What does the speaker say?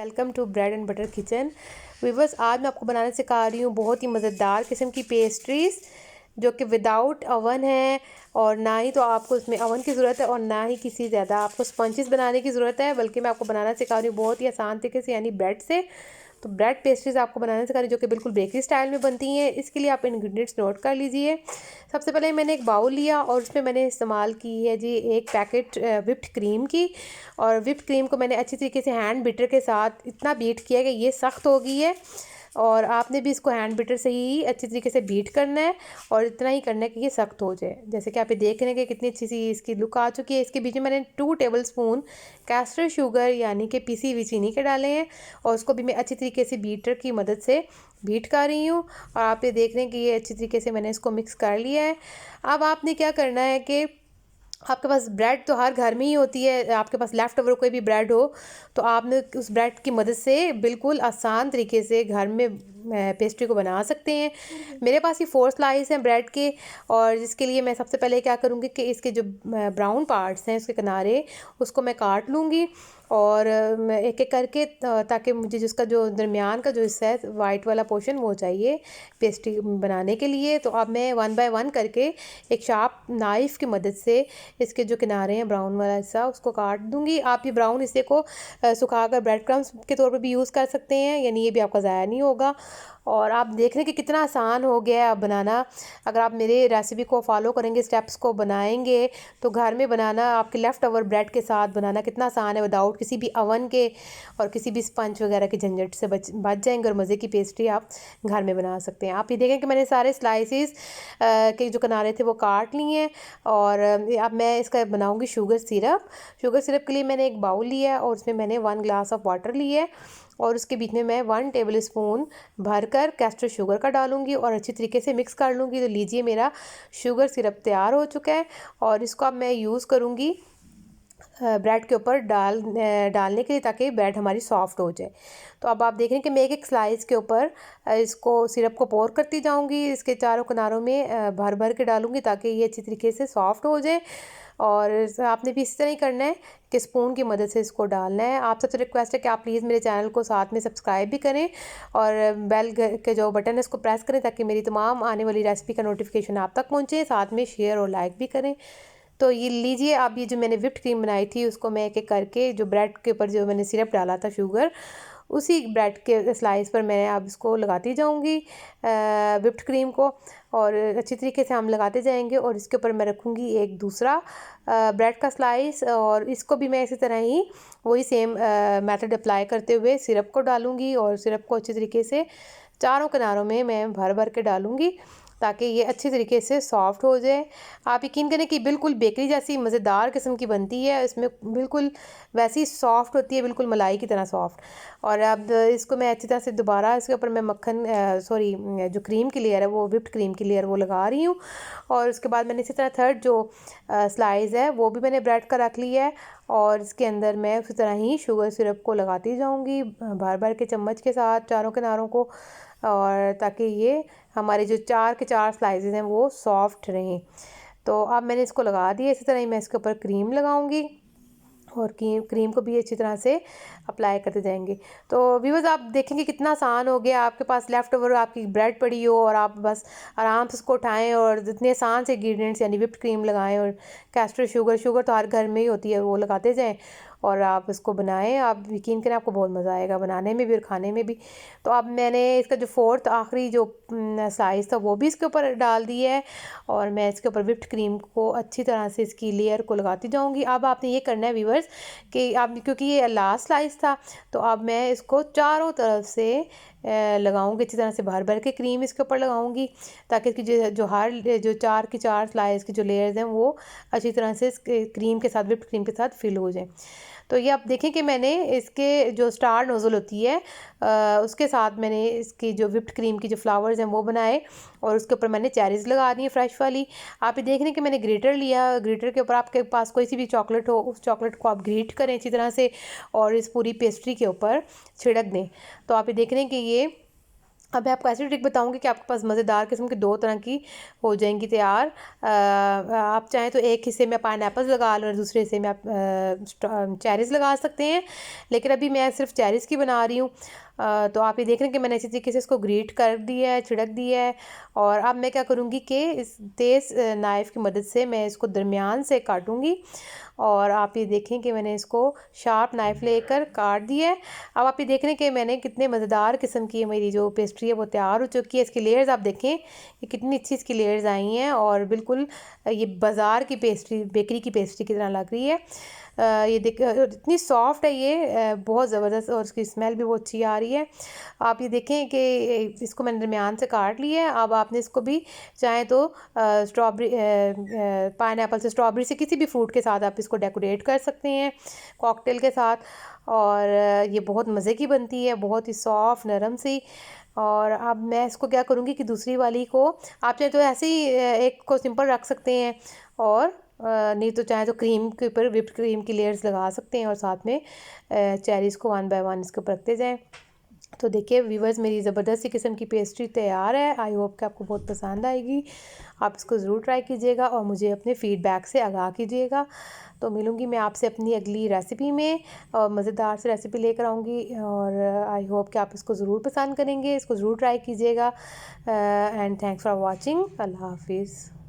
Welcome to bread and butter kitchen. Viewers, आज मैं आपको बनाना सिखा रही हूँ बहुत ही मज़ेदार किस्म की पेस्ट्रीज़ जो कि विदाउट अवन है, और ना ही तो आपको इसमें अवन की ज़रूरत है और ना ही किसी ज़्यादा आपको स्पंचेस बनाने की ज़रूरत है, बल्कि मैं आपको बनाना सिखा रही हूँ बहुत ही आसान तरीके से, यानी ब्रेड से। तो ब्रेड पेस्ट्रीज़ आपको बनाना सिखा रही हूँ जो कि बिल्कुल बेकरी स्टाइल में बनती हैं। इसके लिए आप इंग्रेडिएंट्स नोट कर लीजिए। सबसे पहले मैंने एक बाउल लिया और उसमें मैंने इस्तेमाल की है जी एक पैकेट विप्ड क्रीम की। और विप्ड क्रीम को मैंने अच्छी तरीके से हैंड बीटर के साथ इतना बीट किया कि ये सख्त हो गई है, और आपने भी इसको हैंड बीटर से ही अच्छी तरीके से बीट करना है और इतना ही करना है कि ये सख्त हो जाए। जैसे कि आप ये देख रहे हैं कि कितनी अच्छी सी इसकी लुक आ चुकी है। इसके बीच में मैंने 2 टेबलस्पून कैस्टर शुगर यानी कि पिसी हुई चीनी के डाले हैं, और उसको भी मैं अच्छी तरीके से बीटर की मदद से बीट कर रही हूँ। और आप ये देख रहे हैं कि ये अच्छी तरीके से मैंने इसको मिक्स कर लिया है। अब आपने क्या करना है कि आपके पास ब्रेड तो हर घर में ही होती है, आपके पास लेफ़्ट ओवर कोई भी ब्रेड हो तो आपने उस ब्रेड की मदद से बिल्कुल आसान तरीके से घर में पेस्ट्री को बना सकते हैं। मेरे पास ये 4 स्लाइस हैं ब्रेड के, और जिसके लिए मैं सबसे पहले क्या करूँगी कि इसके जो ब्राउन पार्ट्स हैं उसके किनारे उसको मैं काट लूँगी, और एक एक करके, ताकि मुझे जिसका जो दरमियान का जो हिस्सा है वाइट वाला पोर्शन वो चाहिए पेस्ट्री बनाने के लिए। तो अब मैं 1 बाय 1 करके एक शार्प नाइफ़ की मदद से इसके जो किनारे हैं ब्राउन वाला हिस्सा उसको काट दूंगी। आप ये ब्राउन हिस्से को सुखाकर ब्रेड क्रम्स के तौर पर भी यूज़ कर सकते हैं, यानी ये भी आपका ज़ाया नहीं होगा। और आप देख रहे हैं कि कितना आसान हो गया है अब बनाना। अगर आप मेरे रेसिपी को फॉलो करेंगे, स्टेप्स को बनाएंगे, तो घर में बनाना आपके लेफ़्ट ओवर ब्रेड के साथ बनाना कितना आसान है, विदाउट किसी भी अवन के और किसी भी स्पंज वगैरह के झंझट से बच जाएंगे, और मज़े की पेस्ट्री आप घर में बना सकते हैं। आप ये देखें कि मैंने सारे स्लाइसिस के जो किनारे थे वो काट लिए हैं। और अब मैं इसका बनाऊंगी शुगर सिरप। शुगर सिरप के लिए मैंने एक बाउल लिया है और उसमें मैंने 1 ग्लास ऑफ वाटर लिया है, और उसके बीच में मैं 1 टेबलस्पून भरकर कैस्टर शुगर का डालूंगी और अच्छी तरीके से मिक्स कर लूँगी। तो लीजिए, मेरा शुगर सिरप तैयार हो चुका है, और इसको अब मैं यूज़ करूँगी ब्रेड के ऊपर डालने के लिए, ताकि ब्रेड हमारी सॉफ्ट हो जाए। तो अब आप देख रहे हैं कि मैं एक एक स्लाइस के ऊपर इसको सिरप को पोर करती जाऊंगी, इसके चारों किनारों में भर भर के डालूंगी ताकि ये अच्छी तरीके से सॉफ्ट हो जाए। और आपने भी इस तरह ही करना है कि स्पून की मदद से इसको डालना है। आप सबसे रिक्वेस्ट है कि आप प्लीज़ मेरे चैनल को साथ में सब्सक्राइब भी करें और बेल के जो बटन है उसको प्रेस करें, ताकि मेरी तमाम आने वाली रेसिपी का नोटिफिकेशन आप तक पहुँचे। साथ में शेयर और लाइक भी करें। तो ये लीजिए, आप ये जो मैंने विप्ड क्रीम बनाई थी उसको मैं एक एक करके जो ब्रेड के ऊपर जो मैंने सिरप डाला था शुगर, उसी ब्रेड के स्लाइस पर मैं अब इसको लगाती जाऊंगी विप्ड क्रीम को, और अच्छी तरीके से हम लगाते जाएंगे। और इसके ऊपर मैं रखूँगी एक दूसरा ब्रेड का स्लाइस, और इसको भी मैं इसी तरह ही वही सेम मेथड अप्लाई करते हुए सिरप को डालूँगी, और सिरप को अच्छी तरीके से चारों किनारों में मैं भर भर के डालूँगी ताकि ये अच्छी तरीके से सॉफ्ट हो जाए। आप यकीन करें कि बिल्कुल बेकरी जैसी मज़ेदार किस्म की बनती है, इसमें बिल्कुल वैसी सॉफ्ट होती है, बिल्कुल मलाई की तरह सॉफ्ट। और अब इसको मैं अच्छी तरह से दोबारा इसके ऊपर मैं जो क्रीम की लेयर है वो विप्ड क्रीम की लेयर वो लगा रही हूँ। और उसके बाद मैंने इसी तरह थर्ड जो स्लाइस है वो भी मैंने ब्रेड का रख लिया है, और इसके अंदर मैं उसी तरह ही शुगर सिरप को लगाती जाऊँगी भर भर के चम्मच के साथ चारों किनारों को, और ताकि ये हमारे जो 4 के 4 स्लाइसेस हैं वो सॉफ्ट रहें। तो अब मैंने इसको लगा दिया। इसी तरह ही मैं इसके ऊपर क्रीम लगाऊंगी, और क्रीम को भी अच्छी तरह से अप्लाई करते जाएंगे। तो व्यूअर्स, आप देखेंगे कितना आसान हो गया। आपके पास लेफ़्ट ओवर आपकी ब्रेड पड़ी हो और आप बस आराम से उसको उठाएं और इतने आसान से इंग्रेडिएंट्स यानी विप्ड क्रीम लगाएं, और कैस्टर शुगर तो हर घर में ही होती है वो लगाते जाएं, और आप इसको बनाएं। आप यकीन करें आपको बहुत मज़ा आएगा बनाने में भी और खाने में भी। तो अब मैंने इसका जो 4th आखिरी जो साइज़ था वो भी इसके ऊपर डाल दिया है, और मैं इसके ऊपर विप्ड क्रीम को अच्छी तरह से इसकी लेयर को लगाती जाऊंगी। अब आपने ये करना है व्यूअर्स कि आप, क्योंकि ये लास्ट स्लाइस था, तो अब मैं इसको चारों तरफ से लगाऊंगी, अच्छी तरह से भर भर के क्रीम इसके ऊपर लगाऊंगी, ताकि इसकी जो 4 की 4 स्लाइस की जो लेयर्स हैं वो अच्छी तरह से क्रीम के साथ विप्ड क्रीम के साथ फिल हो जाए। तो ये आप देखें कि मैंने इसके जो स्टार नोज़ल होती है उसके साथ मैंने इसकी जो विप्ड क्रीम की जो फ्लावर्स हैं वो बनाए, और उसके ऊपर मैंने चेरीज़ लगा दी है फ्रेश वाली। आप ये देख रहे हैं कि मैंने ग्रेटर लिया, ग्रेटर के ऊपर आपके पास कोई सी भी चॉकलेट हो उस चॉकलेट को आप ग्रेट करें अच्छी तरह से, और इस पूरी पेस्ट्री के ऊपर छिड़क दें। तो आप ये देख रहे हैं कि ये अब मैं आपको ऐसी ट्रिक बताऊंगी कि आपके पास मज़ेदार किस्म की 2 तरह की हो जाएंगी तैयार। आप चाहें तो एक हिस्से में पाइनएप्पल्स लगा लो और दूसरे हिस्से में आप चेरीज़ लगा सकते हैं, लेकिन अभी मैं सिर्फ चेरीज़ की बना रही हूँ। तो आप ये देख रहे हैं कि मैंने इसी तरीके से इसको ग्रेट कर दिया है, छिड़क दिया है। और अब मैं क्या करूँगी कि इस तेज़ नाइफ़ की मदद से मैं इसको दरमियान से काटूँगी। और आप ये देखें कि मैंने इसको शार्प नाइफ़ लेकर काट दिया है। अब आप ये देख रहे हैं कि मैंने कितने मज़ेदार किस्म की मेरी जो पेस्ट्री है वो तैयार हो चुकी है। इसकी लेयर्स आप देखें कि कितनी अच्छी इसकी लेयर्स आई हैं और बिल्कुल ये बाज़ार की पेस्ट्री, बेकरी की पेस्ट्री की तरह लग रही है। ये देख इतनी सॉफ्ट है ये, बहुत ज़बरदस्त, और इसकी स्मेल भी बहुत अच्छी आ रही है। आप ये देखें कि इसको मैंने दरमियान से काट लिया है। अब आपने इसको भी चाहें तो स्ट्रॉबेरी, पाइनएप्पल से, स्ट्रॉबेरी से, किसी भी फ्रूट के साथ आप इसको डेकोरेट कर सकते हैं कॉकटेल के साथ। और ये बहुत मज़े की बनती है, बहुत ही सॉफ्ट नरम सी। और अब मैं इसको क्या करूँगी कि दूसरी वाली को आप चाहे तो ऐसे ही एक को सिंपल रख सकते हैं, और नहीं तो चाहे तो क्रीम के ऊपर व्हिप्ड क्रीम की लेयर्स लगा सकते हैं और साथ में चेरीज़ को वन बाय वन इसके ऊपर रखते जाएँ। तो देखिए व्यूवर्स, मेरी ज़बरदस्त किस्म की पेस्ट्री तैयार है। आई होप कि आपको बहुत पसंद आएगी। आप इसको ज़रूर ट्राई कीजिएगा और मुझे अपने फ़ीडबैक से आगाह कीजिएगा। तो मिलूँगी मैं आपसे अपनी अगली रेसिपी में, और मज़ेदार से रेसिपी लेकर आऊँगी। और आई होप कि आप इसको ज़रूर पसंद करेंगे, इसको ज़रूर ट्राई कीजिएगा। And thanks for watching. अल्लाह हाफिज़।